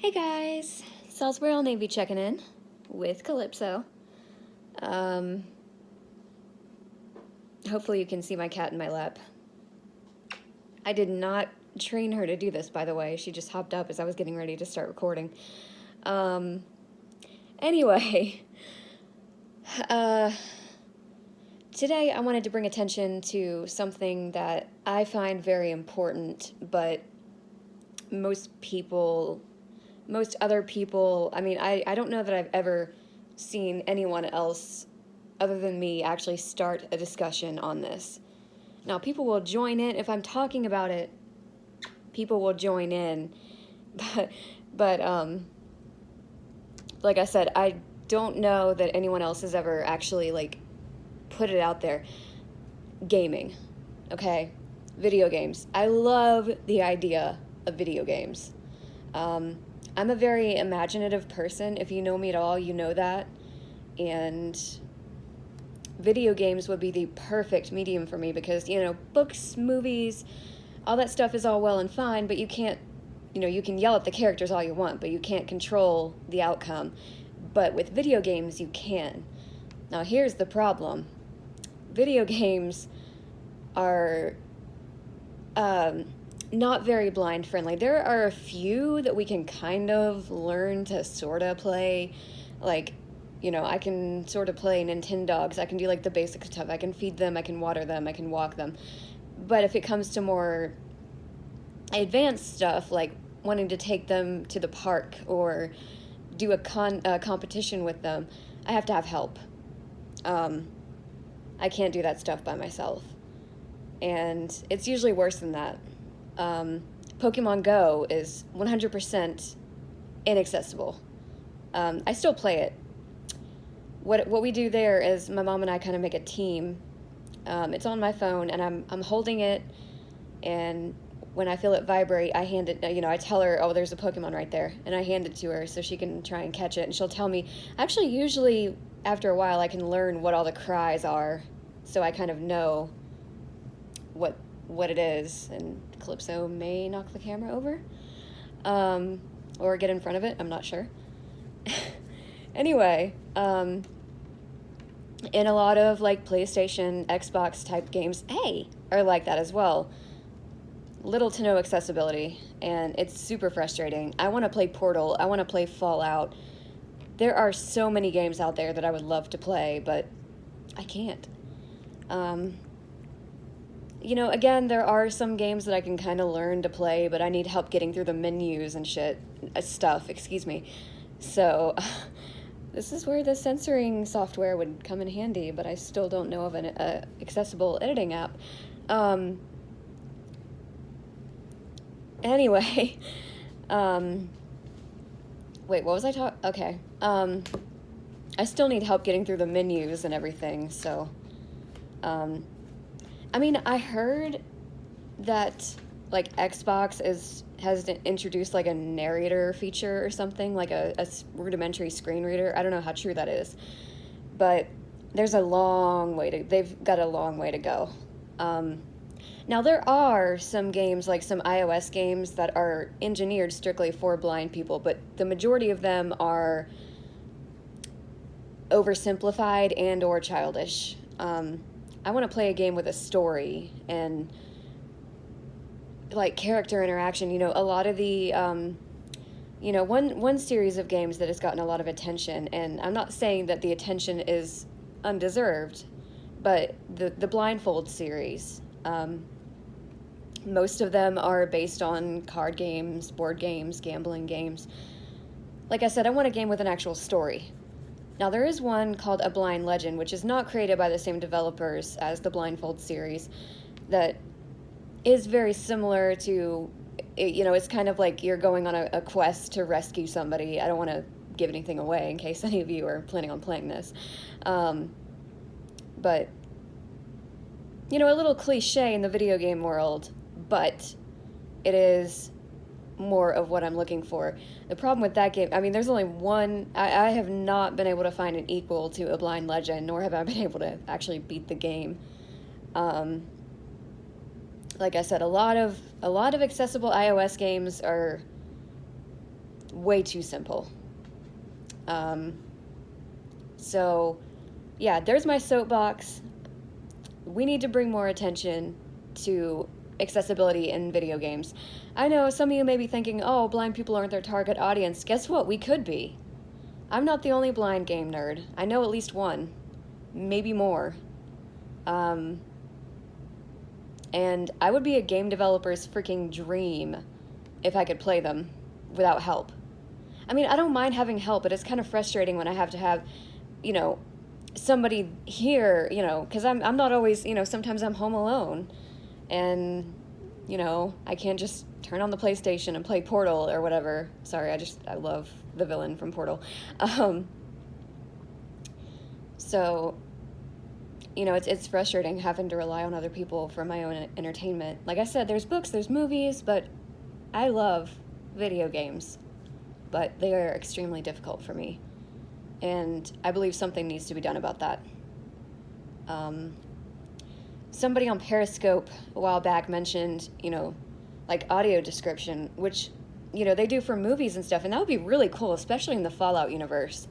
Hey guys, Salisbury Old Navy checking in with Calypso. Um, Hopefully you can see my cat in my lap. I did not train her to do this, by the way. She just hopped up as I was getting ready to start recording. Um, anyway, uh, today I wanted to bring attention to something that I find very important, but most other people, I don't know that I've ever seen anyone else other than me actually start a discussion on this. Now, people will join in. If I'm talking about it, people will join in. But like I said, I don't know that anyone else has ever actually, put it out there. Gaming, okay? Video games. I love the idea of video games. I'm a very imaginative person. If you know me at all, you know that. And video games would be the perfect medium for me because, books, movies, all that stuff is all well and fine, but you can't, you can yell at the characters all you want, but you can't control the outcome. But with video games, you can. Now, here's the problem. Video games are not very blind friendly. There are a few that we can kind of learn to sort of play, I can sort of play Nintendogs. I can do the basic stuff. I can feed them, I can water them, I can walk them. But if it comes to more advanced stuff, like wanting to take them to the park or do a competition with them, I have to have help. I can't do that stuff by myself. And it's usually worse than that. Pokemon Go is 100% inaccessible. I still play it. What we do there is my mom and I kind of make a team. It's on my phone, and I'm holding it, and when I feel it vibrate, I hand it. I tell her, "Oh, there's a Pokemon right there," and I hand it to her so she can try and catch it, and she'll tell me. Actually, usually after a while, I can learn what all the cries are, so I kind of know what it is. And Calypso may knock the camera over, or get in front of it. I'm not sure. Anyway, in a lot of PlayStation, Xbox type games, are like that as well. Little to no accessibility, and it's super frustrating. I want to play Portal. I want to play Fallout. There are so many games out there that I would love to play, but I can't. Again, there are some games that I can kind of learn to play, but I need help getting through the menus and stuff, excuse me. So, this is where the censoring software would come in handy, but I still don't know of an accessible editing app. Anyway, wait, what was I talking? Okay. I still need help getting through the menus and everything, so, I heard that, Xbox has introduced, a narrator feature or something, a rudimentary screen reader. I don't know how true that is, but they've got a long way to go. Now, there are some games, some iOS games, that are engineered strictly for blind people, but the majority of them are oversimplified and or childish. I want to play a game with a story and, character interaction. A lot of the, one series of games that has gotten a lot of attention, and I'm not saying that the attention is undeserved, but the Blindfold series, most of them are based on card games, board games, gambling games. Like I said, I want a game with an actual story. Now, there is one called A Blind Legend, which is not created by the same developers as the Blindfold series, that is very similar to, it's kind of like you're going on a quest to rescue somebody. I don't want to give anything away in case any of you are planning on playing this. But, a little cliche in the video game world, but it is more of what I'm looking for. The problem with that game, there's only one. I have not been able to find an equal to A Blind Legend, nor have I been able to actually beat the game. Like I said, a lot of accessible iOS games are way too simple. So, yeah, there's my soapbox. We need to bring more attention to accessibility in video games. I know some of you may be thinking, oh, blind people aren't their target audience. Guess what? We could be. I'm not the only blind game nerd. I know at least one, maybe more. And I would be a game developer's freaking dream if I could play them without help. I mean, I don't mind having help, but it's kind of frustrating when I have to have, somebody here, because I'm not always, sometimes I'm home alone, and, I can't just turn on the PlayStation and play Portal or whatever. Sorry, I love the villain from Portal. So, it's frustrating having to rely on other people for my own entertainment. Like I said, there's books, there's movies, but I love video games, but they are extremely difficult for me. And I believe something needs to be done about that. Somebody on Periscope a while back mentioned, like audio description, which, they do for movies and stuff, and that would be really cool, especially in the Fallout universe.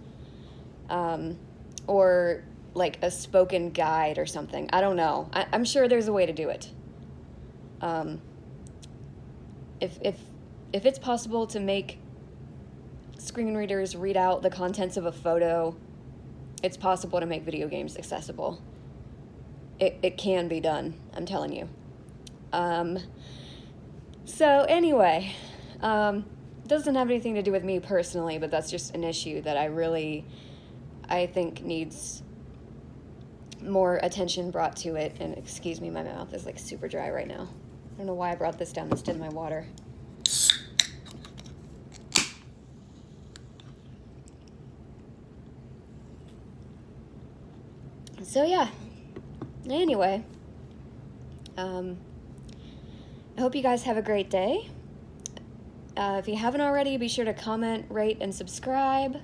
Or like a spoken guide or something. I don't know. I'm sure there's a way to do it. If it's possible to make screen readers read out the contents of a photo, it's possible to make video games accessible. It can be done, I'm telling you. So anyway, doesn't have anything to do with me personally, but that's just an issue that I think needs more attention brought to it. And excuse me, my mouth is like super dry right now. I don't know why I brought this down instead of my water. So yeah, anyway, I hope you guys have a great day. If you haven't already, be sure to comment, rate, and subscribe.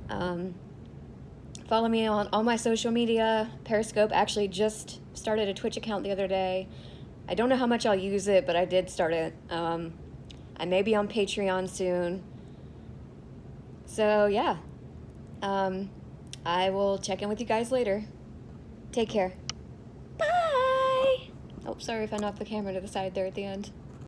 Follow me on all my social media. Periscope actually just started a Twitch account the other day. I don't know how much I'll use it, but I did start it. I may be on Patreon soon. So yeah, I will check in with you guys later. Take care. Bye! Oh, sorry if I knocked the camera to the side there at the end.